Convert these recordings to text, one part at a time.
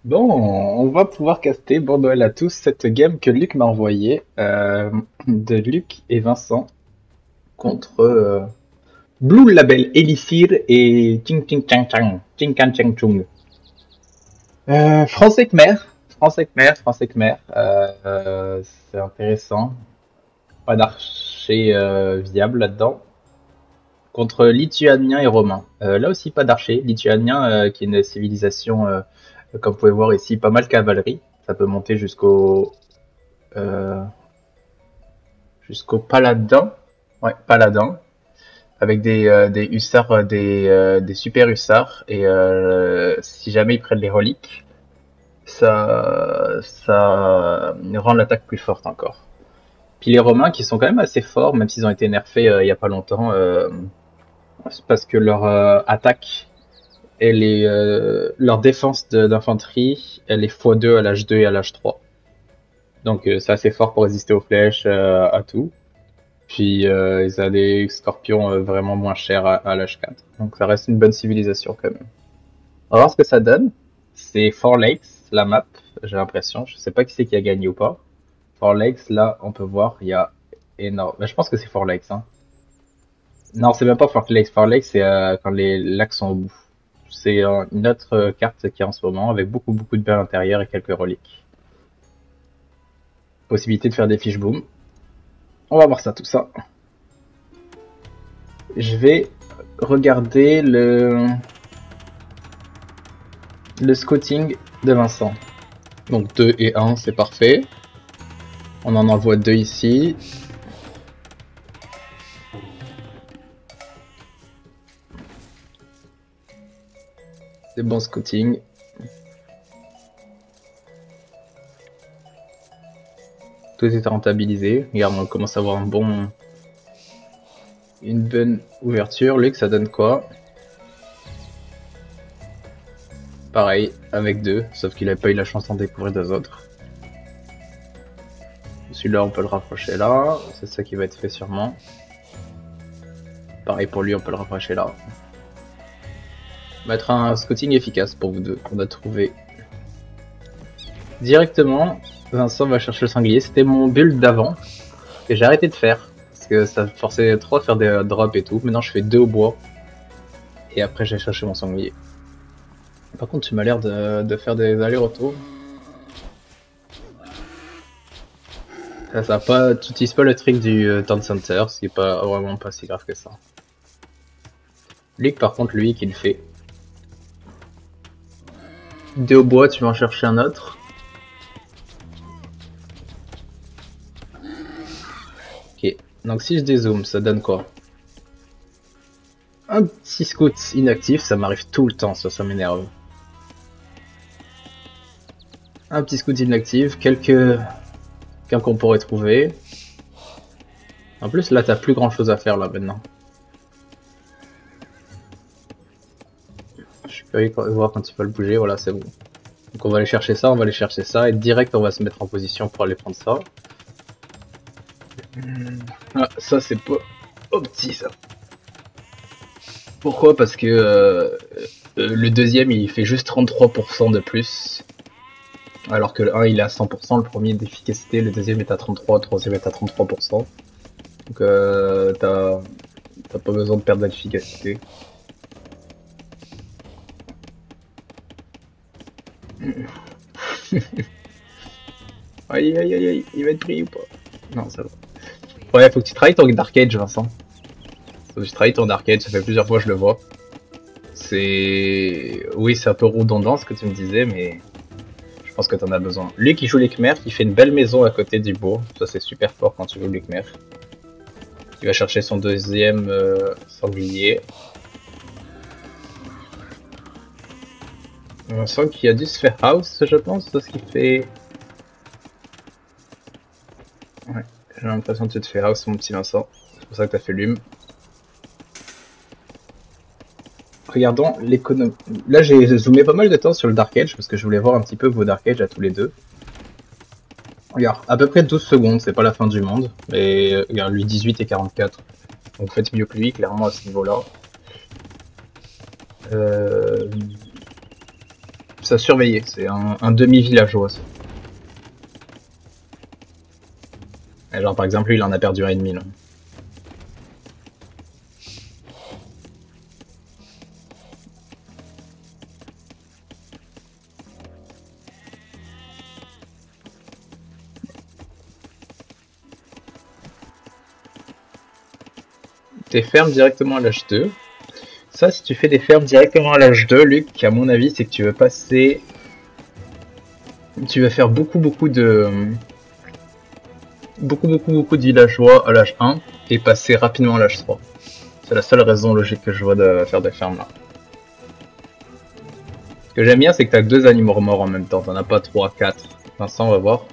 Bon, on va pouvoir caster, bon Noël à tous, cette game que Luc m'a envoyée, de Luc et Vincent contre Blue Label Elixir et Ching Ching Chang Chang, Ching Kan Chang Chung. Français Khmer, Français Khmer, Français Khmer, c'est intéressant, pas d'archer viable là-dedans. Contre lituanien et romain. Là aussi pas d'archer, lituanien qui est une civilisation, comme vous pouvez voir ici, pas mal cavalerie, ça peut monter euh, jusqu'au paladin. Ouais, paladin. Avec des hussards, des super hussards. Et si jamais ils prennent les reliques, ça rend l'attaque plus forte encore. Puis les Romains qui sont quand même assez forts, même s'ils ont été nerfés il y a pas longtemps, c'est parce que leur attaque, leur défense d'infanterie, elle est x2 à l'âge 2 et à l'âge 3. Donc c'est assez fort pour résister aux flèches, à tout. Puis ils ont des scorpions vraiment moins chers à l'âge 4. Donc ça reste une bonne civilisation quand même. On va voir ce que ça donne. C'est Four Lakes, la map, j'ai l'impression. Je sais pas qui c'est qui a gagné ou pas. Four Lakes, là, on peut voir, il y a énorme. Mais je pense que c'est Four Lakes, hein. Non, c'est même pas Four Lakes. Four Lakes, c'est quand les lacs sont au bout. C'est une autre carte qui est en ce moment, avec beaucoup de balles intérieures et quelques reliques. Possibilité de faire des fish boom. On va voir ça, tout ça. Je vais regarder le scouting de Vincent. Donc 2 et 1, c'est parfait. On en envoie 2 ici. C'est bon scouting. Tout est rentabilisé. Regarde, on commence à avoir une bonne ouverture. Luc, ça donne quoi? Pareil, avec 2, sauf qu'il n'a pas eu la chance d'en découvrir deux autres. Celui-là, on peut le rapprocher là. C'est ça qui va être fait sûrement. Pareil pour lui, on peut le rapprocher là. Mettre un scouting efficace pour vous deux, qu'on a trouvé directement. Vincent va chercher le sanglier. C'était mon build d'avant, que j'ai arrêté de faire. Parce que ça forçait trop à faire des drops et tout. Maintenant, je fais 2 au bois. Et après, j'ai cherché mon sanglier. Par contre, tu m'as l'air de faire des allers-retours. Ça pas, tu utilises pas le trick du Town Center, ce qui est pas vraiment pas si grave que ça. Luc, par contre, lui, qui le fait. 2 au bois, tu vas en chercher un autre. Ok, donc si je dézoome, ça donne quoi? Un petit scout inactif, ça m'arrive tout le temps, ça m'énerve. Un petit scout inactif, quelqu'un qu'on pourrait trouver. En plus, là, t'as plus grand chose à faire, là, maintenant. Je suis curieux de voir quand il va le bouger, voilà, c'est bon. Donc on va aller chercher ça, on va aller chercher ça, et direct, on va se mettre en position pour aller prendre ça. Ah, ça, c'est pas... Oh, petit, ça. Pourquoi? Parce que le deuxième, il fait juste 33% de plus. Alors que le 1 il est à 100%, le premier est d'efficacité, le deuxième est à 33%, le troisième est à 33%. Donc t'as pas besoin de perdre d'efficacité. Aïe aïe aïe aïe, il va être pris ou pas? Non, ça va. Ouais, faut que tu travailles ton Dark Age, Vincent. Faut que tu travailles ton Dark Age, ça fait plusieurs fois que je le vois. C'est... Oui, c'est un peu redondant ce que tu me disais, mais je pense que t'en as besoin. Lui qui joue les Khmer, qui fait une belle maison à côté du bourg, ça c'est super fort quand tu joues les Khmer. Il va chercher son deuxième sanglier. On sent qu'il a dû se faire house, je pense, c'est ce qu'il fait. Ouais, j'ai l'impression que tu te fais house, mon petit Vincent. C'est pour ça que t'as fait lume. Regardons l'économie. Là, j'ai zoomé pas mal de temps sur le Dark Age parce que je voulais voir un petit peu vos Dark Age à tous les deux. Regarde, à peu près 12 secondes, c'est pas la fin du monde. Mais regarde, lui 18 et 44. Donc vous faites mieux que lui, clairement, à ce niveau-là. Euh... ça surveiller, c'est un demi-villageois. Genre par exemple lui il en a perdu un et demi là. Tes fermes directement à l'âge 2. Ça, si tu fais des fermes directement à l'âge 2, Luc, à mon avis, c'est que tu veux passer... Tu vas faire beaucoup de... Beaucoup de villageois à l'âge 1 et passer rapidement à l'âge 3. C'est la seule raison logique que je vois de faire des fermes là. Ce que j'aime bien, c'est que t'as 2 animaux morts en même temps, t'en as pas 3, 4. Vincent, on va voir.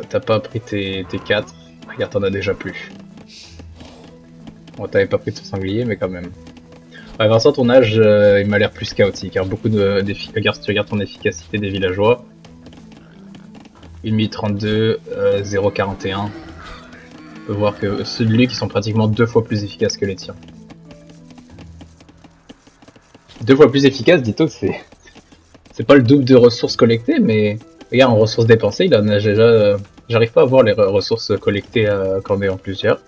T'as pas pris tes 4. Regarde, t'en as déjà plus. Bon, t'avais pas pris ton sanglier, mais quand même. Ouais, Vincent, ton âge, il m'a l'air plus chaotique. Alors, beaucoup de défis. Regarde, si tu regardes ton efficacité des villageois. 1032, 041. On peut voir que ceux de lui qui sont pratiquement 2 fois plus efficaces que les tiens. 2 fois plus efficaces, dis-toi que c'est pas le double de ressources collectées, mais regarde, en ressources dépensées, il en a déjà... J'arrive pas à voir les ressources collectées quand on est en plusieurs.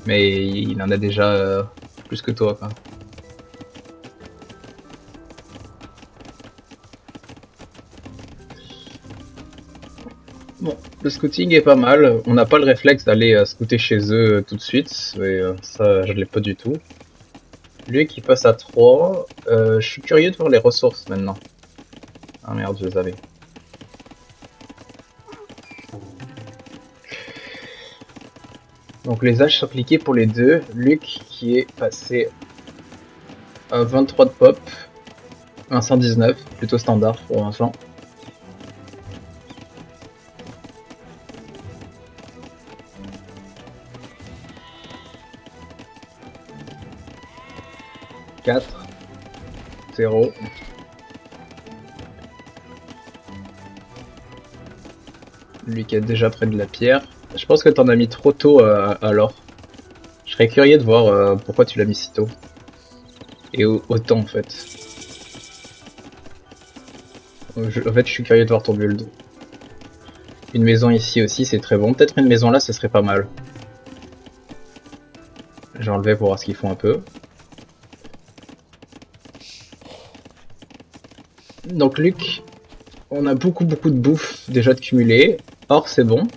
Mais il en a déjà plus que toi, quoi. Bon, le scouting est pas mal. On n'a pas le réflexe d'aller scouter chez eux tout de suite. Mais ça, je l'ai pas du tout. Lui qui passe à 3. Je suis curieux de voir les ressources maintenant. Ah merde, je les avais. Donc les âges sont cliqués pour les deux. Luc qui est passé à 23 de pop. 119, plutôt standard pour l'instant. $4, 0. Lui qui est déjà près de la pierre. Je pense que t'en as mis trop tôt alors. Je serais curieux de voir pourquoi tu l'as mis si tôt. Et autant en fait. En fait, je suis curieux de voir ton build. Une maison ici aussi, c'est très bon. Peut-être une maison là, ce serait pas mal. J'ai enlevé pour voir ce qu'ils font un peu. Donc Luc, on a beaucoup de bouffe déjà de cumuler. Or c'est bon,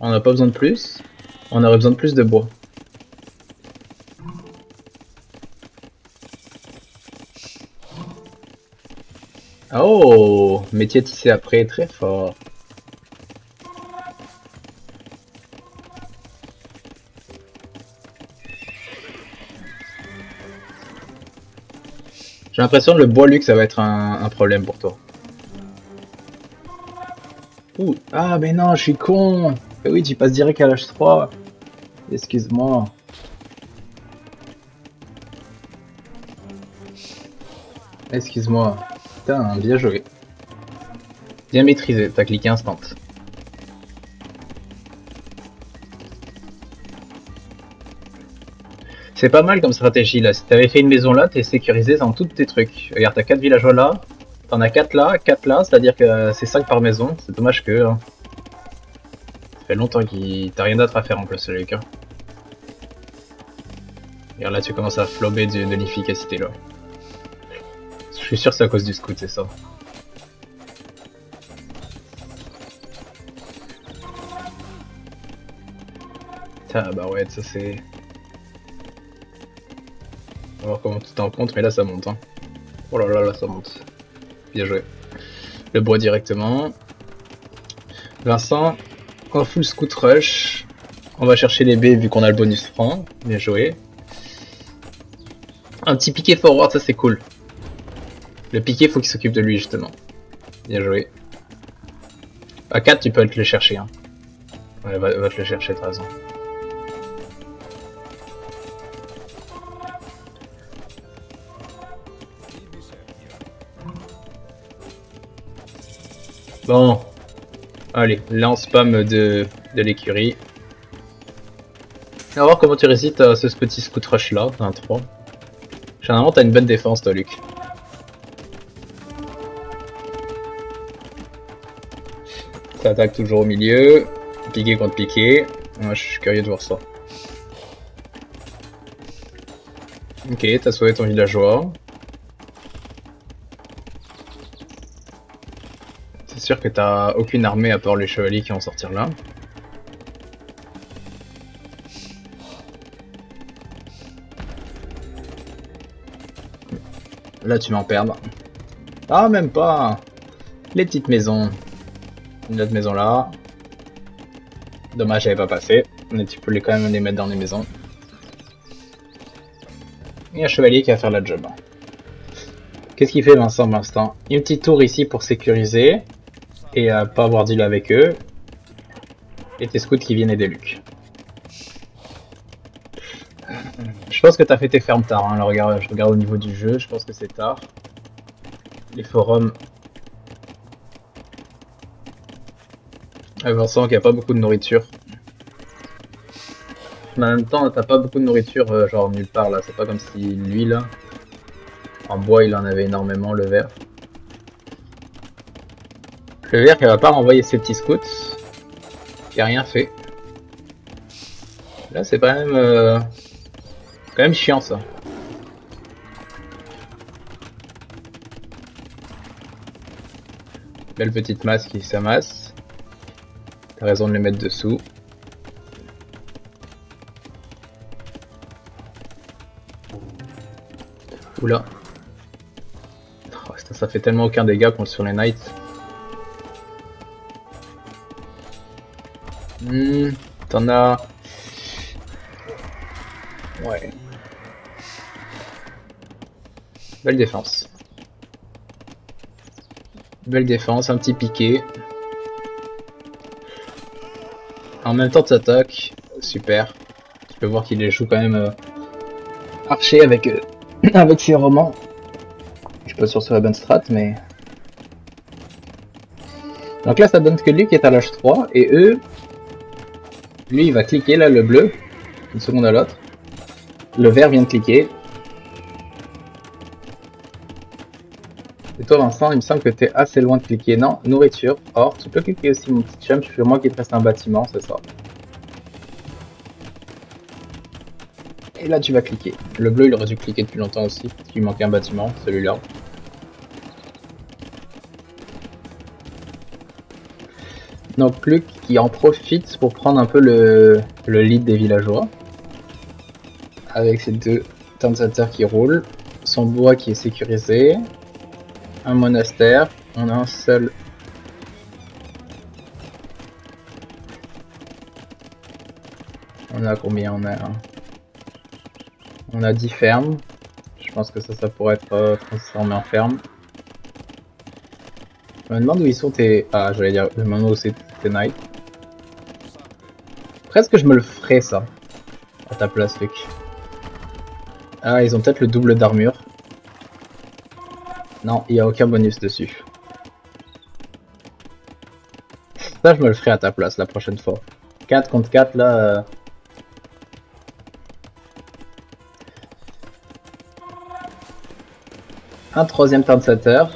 on n'a pas besoin de plus. On aurait besoin de plus de bois. Oh, métier tissé après, très fort. J'ai l'impression que le bois, Luc, ça va être un problème pour toi. Ouh, ah mais non, je suis con. Eh oui, tu passes direct à l'âge 3. Excuse-moi. Excuse-moi. Putain, bien joué. Bien maîtrisé, t'as cliqué instant. C'est pas mal comme stratégie là. Si t'avais fait une maison là, t'es sécurisé dans tous tes trucs. Regarde, t'as 4 villageois là. T'en as 4 là, c'est-à-dire que c'est 5 par maison. C'est dommage que... Hein. Ça fait longtemps qu'il t'as rien d'autre à faire en plus, Luc. Hein. Regarde là, tu commences à flober de l'efficacité là. Je suis sûr que c'est à cause du scout, c'est ça. Ah bah ouais, ça c'est... On va voir comment tu t'en comptes, mais là ça monte. Hein. Oh là là, là ça monte. Bien joué. Le bois directement. Vincent, en full scout rush. On va chercher les baies vu qu'on a le bonus franc. Bien joué. Un petit piqué forward, ça c'est cool. Le piqué, faut qu'il s'occupe de lui justement. Bien joué. À 4, tu peux te le chercher. Hein. Ouais, va te le chercher, t'as raison. Bon. Allez, lance spam de l'écurie. On va voir comment tu résistes à ce petit scout rush là, un 3. Généralement, t'as une bonne défense toi, Luc. T'attaques toujours au milieu, piqué contre piqué. Moi, je suis curieux de voir ça. Ok, t'as sauvé ton villageois. C'est sûr que t'as aucune armée à part les chevaliers qui vont sortir là. Là, tu vas en perdre. Ah, même pas. Les petites maisons. Une autre maison là. Dommage, j'avais pas passé. Mais tu peux quand même les mettre dans les maisons. Et un chevalier qui va faire la job. Qu'est-ce qu'il fait Vincent pour l'instant? Une petite tour ici pour sécuriser. Et pas avoir deal avec eux. Et tes scouts qui viennent aider Luc. Je pense que t'as fait tes fermes tard. Hein. Alors, je regarde au niveau du jeu. Je pense que c'est tard. Les forums. Vincent qui a pas beaucoup de nourriture. Mais en même temps, t'as pas beaucoup de nourriture, genre nulle part là. C'est pas comme si lui là, en bois, il en avait énormément, le vert. Le vert qui va pas renvoyer ses petits scouts, qui a rien fait. Là, c'est quand même chiant ça. Belle petite masse qui s'amasse. T'as raison de les mettre dessous. Oula. Oh, ça fait tellement aucun dégât contre sur les knights. T'en as... Ouais. Belle défense. Belle défense, un petit piqué. En même temps, t'attaques. Super. Tu peux voir qu'il les joue quand même archer avec, avec ses romans. Je suis pas sûr sur la bonne strat, mais... Donc là, ça donne que lui qui est à l'âge 3, et eux... Lui, il va cliquer, là, le bleu. Une seconde à l'autre. Le vert vient de cliquer. Et toi, Vincent, il me semble que tu es assez loin de cliquer. Non, nourriture. Or, tu peux cliquer aussi, mon petit chum. Je suis moi qui te reste un bâtiment, c'est ça. Et là, tu vas cliquer. Le bleu, il aurait dû cliquer depuis longtemps aussi. Parce qu'il manquait un bâtiment, celui-là. Donc, Luc qui en profite pour prendre un peu le lead des villageois. Avec ces deux tensateurs qui roulent. Son bois qui est sécurisé. Un monastère. On a un seul... On a combien? On a 10 fermes. Je pense que ça pourrait être transformé en ferme. Je me demande où ils sont tes... Ah, j'allais dire, je me demande où c'est tes knights. Presque je me le ferais ça. À ta place, Luc. Ah, ils ont peut-être le double d'armure. Non, il n'y a aucun bonus dessus. Ça, je me le ferai à ta place la prochaine fois. 4 contre 4, là... Un troisième tensatteur.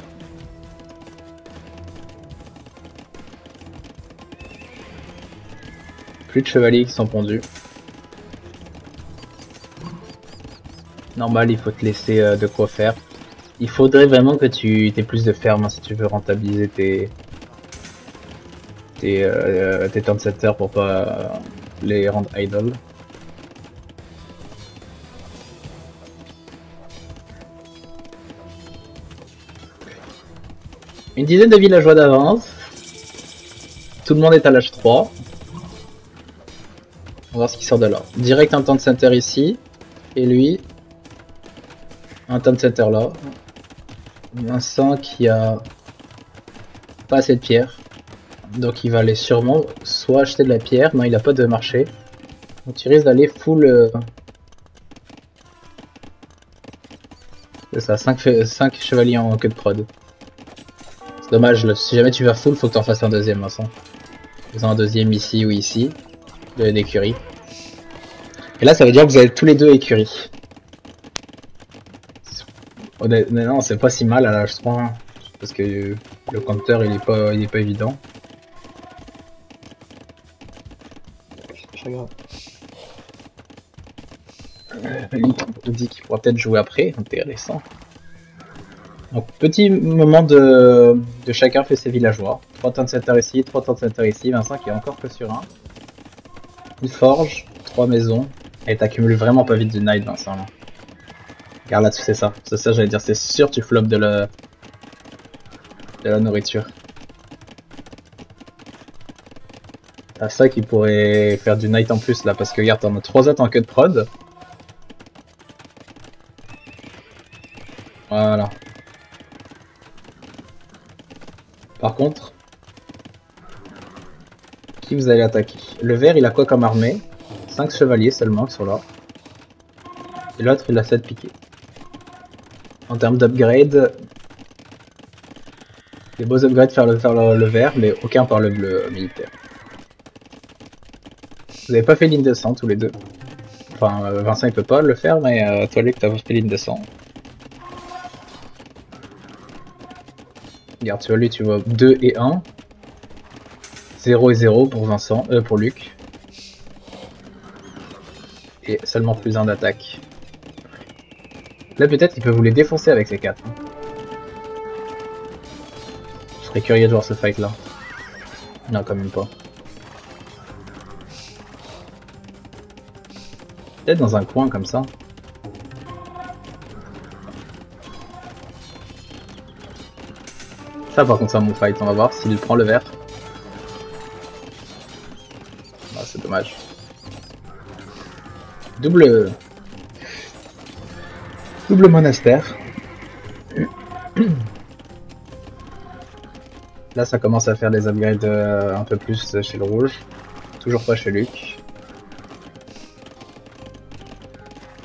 Plus de chevaliers qui sont pondus. Normal, il faut te laisser de quoi faire. Il faudrait vraiment que tu aies plus de fermes hein, si tu veux rentabiliser tes tensateurs pour pas les rendre idle. Une dizaine de villageois d'avance. Tout le monde est à l'âge 3. On va voir ce qui sort de là. Direct un Town Center ici. Et lui. Un Town Center là. Vincent qui a pas assez de pierre. Donc il va aller sûrement soit acheter de la pierre. Non, il a pas de marché. Donc tu risques d'aller full... C'est ça, 5 chevaliers en queue de prod. C'est dommage, là, si jamais tu vas full, faut que tu en fasses un deuxième, Vincent. Faisant un deuxième ici ou ici, d'écurie. Et là, ça veut dire que vous avez tous les deux écuries. Non, c'est pas si mal à l'âge 3, parce que le compteur il est pas évident. pas grave. Il dit qu'il pourra peut-être jouer après, intéressant. Donc petit moment de chacun fait ses villageois. 3 tonnes center ici, 3 tonnes center ici, Vincent qui est encore que sur un. Une forge, 3 maisons, et t'accumules vraiment pas vite du night Vincent là. Regarde là tu sais ça, c'est ça j'allais dire, c'est sûr tu flops de la nourriture. T'as ça qui pourrait faire du night en plus là, parce que regarde t'en as 3 autres en queue de prod. Voilà. Par contre, qui vous allez attaquer? Le vert il a quoi comme armée? 5 chevaliers seulement qui sont là. Et l'autre il a 7 piquets. En termes d'upgrade, des beaux upgrades faire le vert, mais aucun par le bleu militaire. Vous avez pas fait ligne de sang tous les deux. Enfin, Vincent il peut pas le faire, mais toi Luc t'as fait ligne de sang. Regarde, tu vois lui, tu vois 2 et 1. 0 et 0 pour Vincent, pour Luc. Et seulement plus 1 d'attaque. Là peut-être qu'il peut vous les défoncer avec ces 4. Je serais curieux de voir ce fight là. Non, quand même pas. Peut-être dans un coin comme ça. Ça par contre c'est mon fight, on va voir s'il prend le vert. Ah, c'est dommage. Double monastère. Là ça commence à faire des upgrades un peu plus chez le rouge. Toujours pas chez Luc.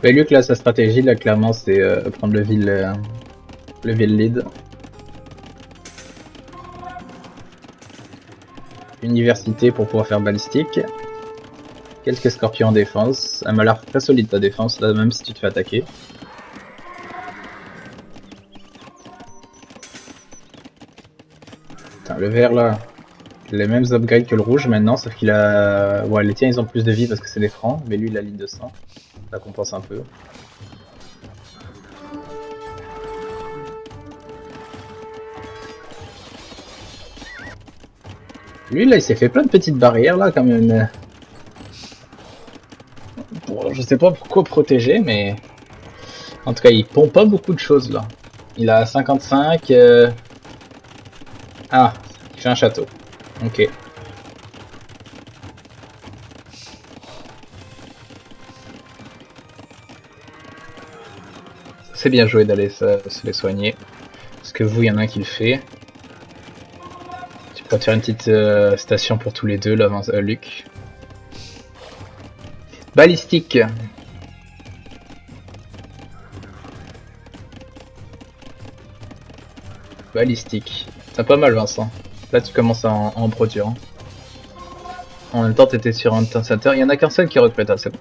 Mais Luc là sa stratégie là clairement c'est prendre le ville lead. Université pour pouvoir faire balistique. Quelques scorpions en défense. Elle m'a l'air très solide ta défense là même si tu te fais attaquer. Putain, le vert là, il a les mêmes upgrades que le rouge maintenant, sauf qu'il a... Ouais, les tiens ils ont plus de vie parce que c'est des francs, mais lui il a ligne de sang. Ça compense un peu. Lui là il s'est fait plein de petites barrières là comme une... Bon, je sais pas pourquoi protéger mais... En tout cas il pompe pas beaucoup de choses là. Il a 55... Ah, il fait un château. Ok. C'est bien joué d'aller se les soigner. Parce que vous, il y en a un qui le fait. Tu peux te faire une petite station pour tous les deux là, Luc. Balistique. Balistique. C'est pas mal Vincent. Là tu commences à en produire. Hein. En même temps t'étais sur un center. Il y en a qu'un seul qui recrute, c'est bon.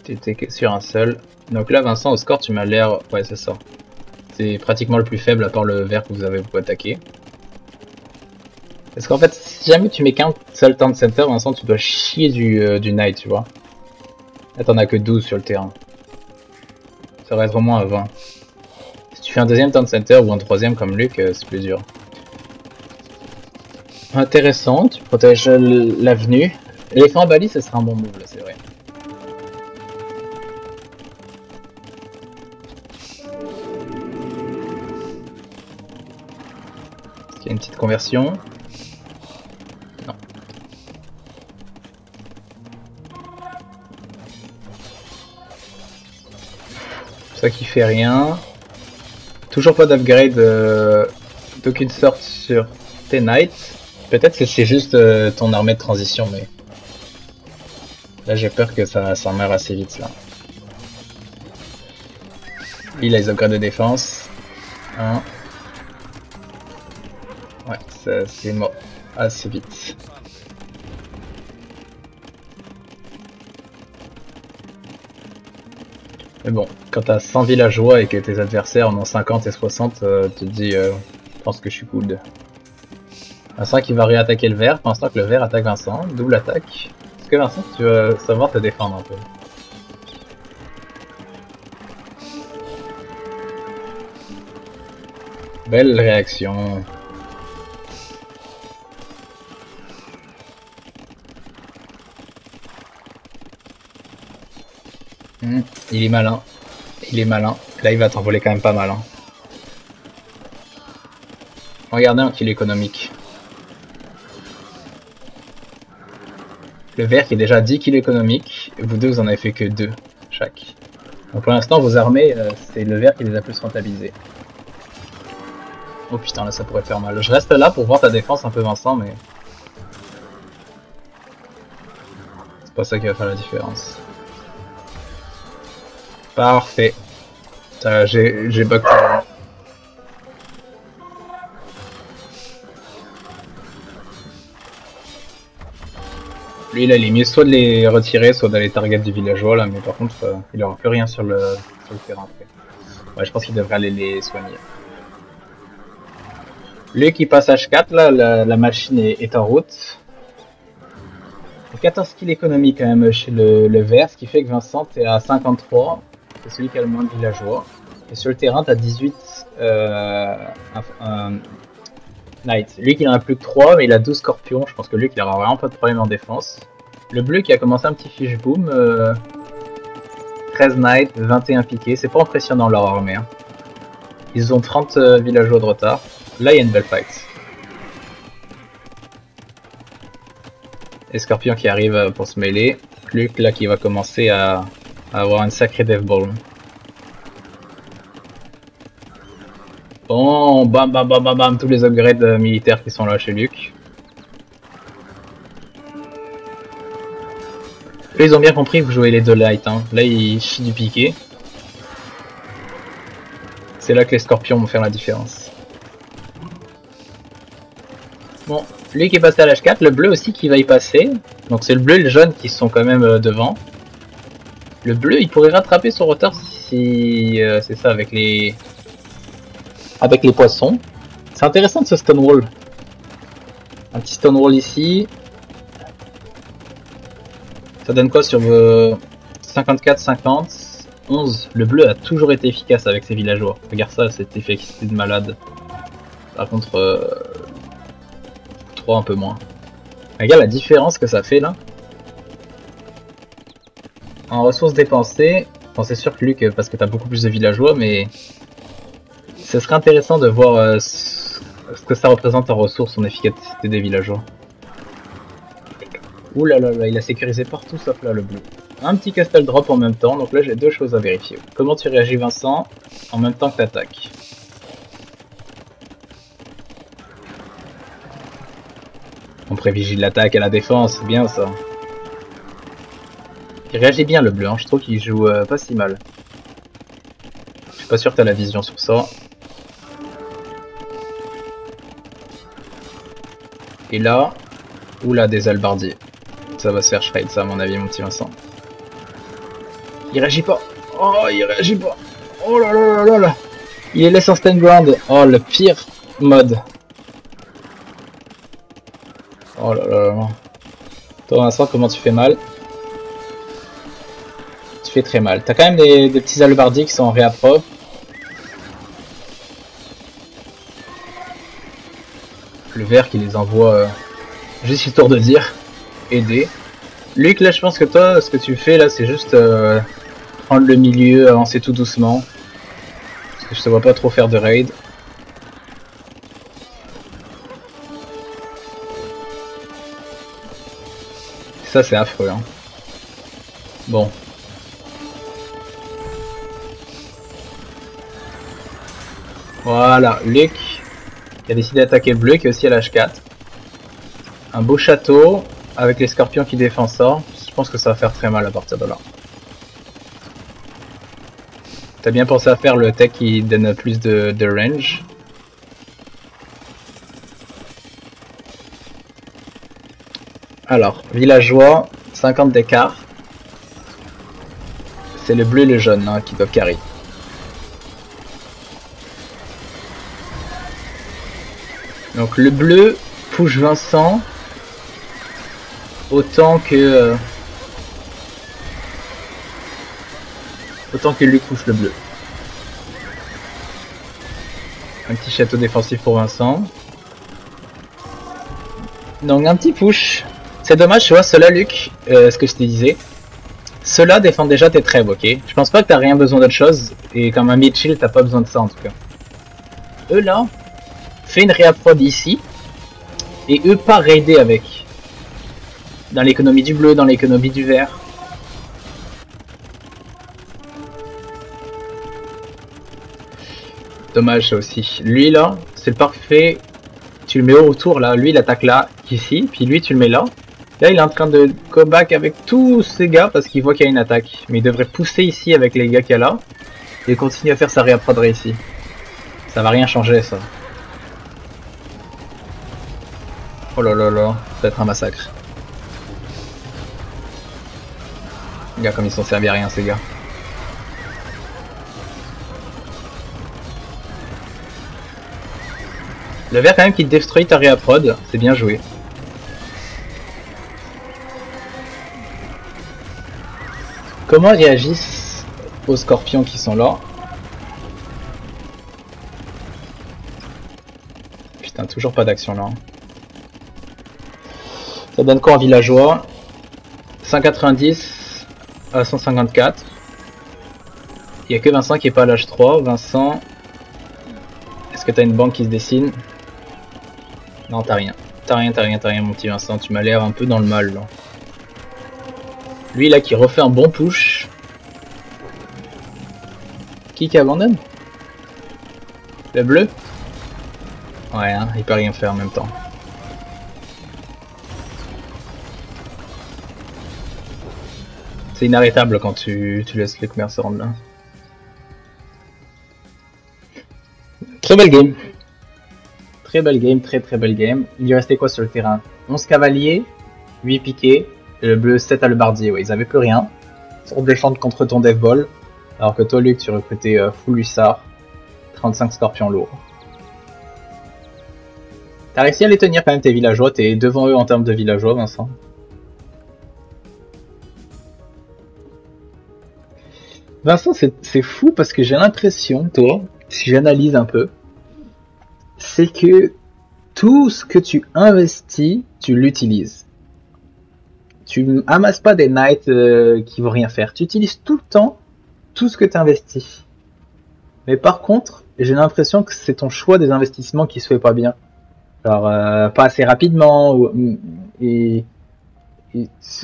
T'étais sur un seul. Donc là Vincent au score tu m'as l'air... Ouais c'est ça. C'est pratiquement le plus faible à part le vert que vous avez pour attaquer. Parce qu'en fait si jamais tu mets qu'un seul temps de center Vincent tu dois chier du night tu vois. Là t'en as que 12 sur le terrain. Ça reste vraiment à 20. Si tu fais un deuxième temps center ou un troisième comme Luc, c'est plus dur. Intéressant, tu protèges l'avenue. L'éléphant en balise, ce sera un bon move là, c'est vrai. Est-ce qu'il y a une petite conversion? Non. Ça qui fait rien. Toujours pas d'upgrade d'aucune sorte sur tes knights. Peut-être que c'est juste ton armée de transition, mais là j'ai peur que ça meure assez vite là. Il a les upgrades de défense. Hein. Ouais, c'est mort assez vite. Mais bon, quand t'as 100 villageois et que tes adversaires en ont 50 et 60, tu te dis, je pense que je suis good. Vincent qui va réattaquer le vert, pour l'instant que le vert attaque Vincent, double attaque. Est-ce que Vincent, tu veux savoir te défendre un peu? Belle réaction. Il est malin. Il est malin. Là, il va t'envoler quand même pas mal. Hein. Regardez un kill économique. Le vert qui est déjà 10 kills économiques. Et vous deux, vous en avez fait que 2 chaque. Donc pour l'instant, vos armées, c'est le vert qui les a plus rentabilisées. Oh putain, là, ça pourrait faire mal. Je reste là pour voir ta défense un peu, Vincent, mais... c'est pas ça qui va faire la différence. Parfait. J'ai bug. Lui, là, il est mieux soit de les retirer, soit d'aller target du villageois, là, mais par contre, il aura plus rien sur le terrain après. Ouais, je pense qu'il devrait aller les soigner. Lui qui passe H4, là, la machine est en route. 14 kills économie quand même chez le vert, ce qui fait que Vincent est à 53, c'est celui qui a le moins de villageois. Et sur le terrain, tu as 18 Knight. Lui qui en a plus que 3, mais il a 12 scorpions, je pense que lui qui aura vraiment pas de problème en défense. Le bleu qui a commencé un petit fish boom, 13 Knight, 21 piqués, c'est pas impressionnant leur armée. Hein. Ils ont 30 villageois de retard. Là il y a une belle fight. Les scorpions qui arrivent pour se mêler. Luc là qui va commencer à avoir une sacrée death ball. Bon, bam bam bam bam bam, tous les upgrades militaires qui sont là chez Luc. Eux, ils ont bien compris que vous jouez les deux light. Hein. Là, ils chient du piqué. C'est là que les scorpions vont faire la différence. Bon, lui qui est passé à l'H4, le bleu aussi qui va y passer. Donc c'est le bleu et le jaune qui sont quand même devant. Le bleu, il pourrait rattraper son retard si c'est ça avec les poissons. C'est intéressant de ce stonewall. Un petit stonewall ici. Ça donne quoi sur 54, 50, 11. Le bleu a toujours été efficace avec ses villageois. Regarde ça, cette efficacité de malade. Par contre, 3 un peu moins. Regarde la différence que ça fait là. En ressources dépensées, bon, c'est sûr que Luc, parce que t'as beaucoup plus de villageois, mais ce serait intéressant de voir ce que ça représente en ressources, en efficacité des villageois. Ouh là là là, il a sécurisé partout sauf là le bleu. Un petit castle drop en même temps, donc là j'ai deux choses à vérifier. Comment tu réagis Vincent en même temps que t'attaques? On prévigile l'attaque et la défense, c'est bien ça. Il réagit bien le bleu, hein. Je trouve qu'il joue pas si mal. Je suis pas sûr que t'as la vision sur ça. Et là, oula des albardiers. Ça va se faire shred ça à mon avis mon petit Vincent. Il réagit pas. Oh il réagit pas. Oh là là là là là. Il est laissé en stand ground. Oh le pire mode. Oh là là là. Toi Vincent comment tu fais mal? Tu fais très mal. T'as quand même des petits albardiers qui sont en réapprove. Le vert qui les envoie juste histoire de dire aider. Luc là je pense que toi ce que tu fais là c'est juste prendre le milieu, avancer tout doucement. Parce que je te vois pas trop faire de raid. Ça c'est affreux hein. Bon. Voilà, Luc qui a décidé d'attaquer le bleu qui est aussi à l'H4. Un beau château avec les scorpions qui défendent ça. Je pense que ça va faire très mal à partir de là. T'as bien pensé à faire le tech qui donne plus de range. Alors, villageois, 50 d'écart. C'est le bleu et le jaune hein, qui doivent carry. Donc le bleu push Vincent autant que lui push le bleu. Un petit château défensif pour Vincent. Donc un petit push. C'est dommage, tu vois, ceux-là, Luc, ce que je te disais. Ceux-là défendent déjà tes trèves, ok? Je pense pas que t'as rien besoin d'autre chose. Et comme un mid-shield, t'as pas besoin de ça en tout cas. Eux là, fais une réapprod ici. Et eux pas raider avec. Dans l'économie du bleu, dans l'économie du vert. Dommage ça aussi. Lui là, c'est le parfait. Tu le mets autour là. Lui il attaque là, ici. Puis lui tu le mets là. Là il est en train de go back avec tous ces gars parce qu'il voit qu'il y a une attaque. Mais il devrait pousser ici avec les gars qu'il y a là. Et continuer à faire sa réapprod ici. Ça va rien changer ça. Oh là là là, ça va être un massacre. Regarde comme ils sont servis à rien ces gars. Le vert quand même qui détruit ta réaprod, c'est bien joué. Comment réagissent aux scorpions qui sont là? Putain, toujours pas d'action là. Ça donne quoi en villageois? 190 à 154. Il n'y a que Vincent qui est pas à l'âge 3. Vincent, est-ce que t'as une banque qui se dessine? Non, t'as rien. T'as rien, mon petit Vincent. Tu m'as l'air un peu dans le mal là. Lui là qui refait un bon push. Qui abandonne? Le bleu? Ouais, hein, il peut rien faire en même temps. C'est inarrêtable quand tu laisses les commerces se rendre là. Très belle game. Très belle game, très belle game. Il lui restait quoi sur le terrain? 11 cavaliers, 8 piquets, et le bleu 7 hallebardiers. Ouais, ils avaient plus rien pour défendre contre ton death ball. Alors que toi, Luc, tu recrutais full hussard, 35 scorpions lourds. T'as réussi à les tenir quand même tes villageois, t'es devant eux en termes de villageois, Vincent. Vincent, c'est fou parce que j'ai l'impression, toi, si j'analyse un peu, c'est que tout ce que tu investis, tu l'utilises. Tu amasses pas des knights qui vont rien faire. Tu utilises tout le temps tout ce que tu investis. Mais par contre, j'ai l'impression que c'est ton choix des investissements qui se fait pas bien. Alors, pas assez rapidement, et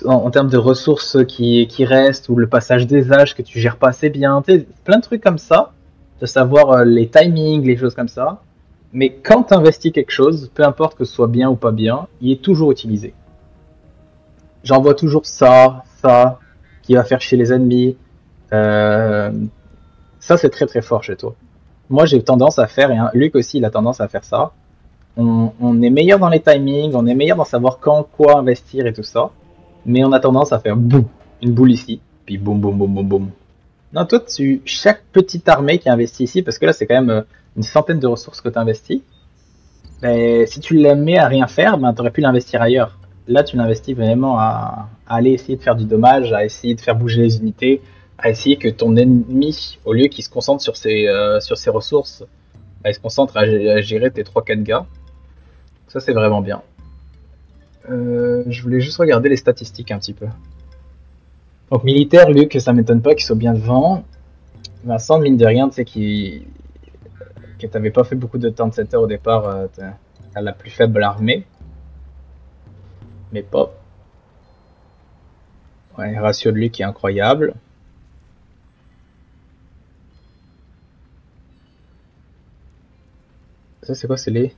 en termes de ressources qui restent, ou le passage des âges que tu gères pas assez bien, tu sais, plein de trucs comme ça, de savoir les timings, les choses comme ça. Mais quand tu investis quelque chose, peu importe que ce soit bien ou pas bien, il est toujours utilisé. J'envoie toujours ça, qui va faire chier les ennemis. Ça c'est très fort chez toi. Moi j'ai tendance à faire, et Luc aussi il a tendance à faire ça. On est meilleur dans les timings, on est meilleur dans savoir quand, quoi investir et tout ça. Mais on a tendance à faire boum, une boule ici, puis boum. Non, toi, chaque petite armée qui investit ici, parce que là c'est quand même une centaine de ressources que tu investis, ben, si tu la mets à rien faire, ben, tu aurais pu l'investir ailleurs. Là, tu l'investis vraiment à aller essayer de faire du dommage, à essayer de faire bouger les unités, à essayer que ton ennemi, au lieu qu'il se concentre sur ses ressources, ben, il se concentre à gérer tes 3-4 gars. Ça, c'est vraiment bien. Je voulais juste regarder les statistiques un petit peu. Donc, militaire, Luc, ça m'étonne pas qu'il soit bien devant. Vincent, mine de rien, tu sais que t'avais pas fait beaucoup de temps de 7 heures au départ, t'as la plus faible armée. Mais pas. Ouais, ratio de Luc qui est incroyable. Ça, c'est quoi? C'est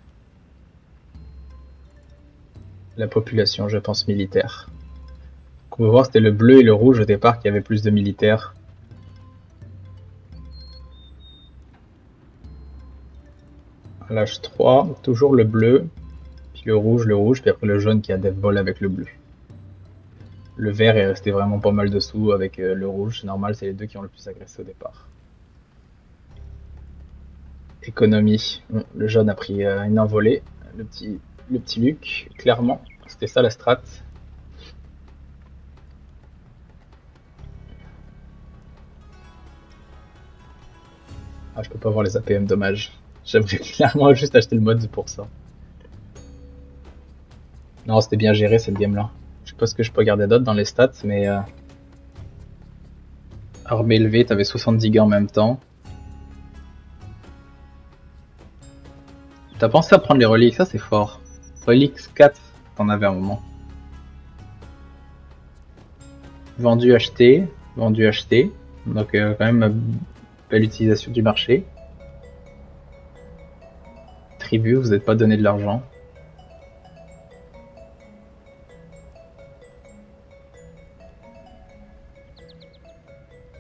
la population, je pense, militaire. Donc, on peut voir, c'était le bleu et le rouge au départ qui avaient plus de militaires. À l'âge 3, toujours le bleu, puis le rouge, puis après le jaune qui a death ball avec le bleu. Le vert est resté vraiment pas mal dessous avec le rouge. C'est normal, c'est les deux qui ont le plus agressé au départ. Économie. Le jaune a pris une envolée. Le petit le petit Luc, clairement. C'était ça la strat. Ah, je peux pas voir les APM, dommage. J'aimerais clairement juste acheter le mode pour ça. Non, c'était bien géré cette game-là. Je sais pas ce que je peux regarder d'autre dans les stats, mais... Armée élevée, t'avais 70 gars en même temps. T'as pensé à prendre les reliques, ça c'est fort. Reliques 4, t'en avais un moment. Vendu, acheté. Vendu, acheté. Donc quand même belle utilisation du marché. Tribu, vous n'êtes pas donné de l'argent.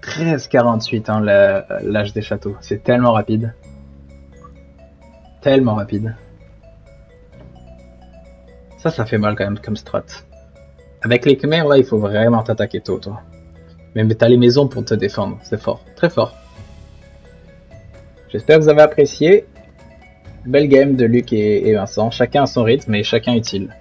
« 13,48 hein, l'âge des châteaux. C'est tellement rapide. Tellement rapide. Ça fait mal quand même comme strat. Avec les Khmers, là, il faut vraiment t'attaquer tôt, toi. Mais t'as les maisons pour te défendre. C'est fort. Très fort. J'espère que vous avez apprécié. Belle game de Luc et Vincent. Chacun à son rythme et chacun utile.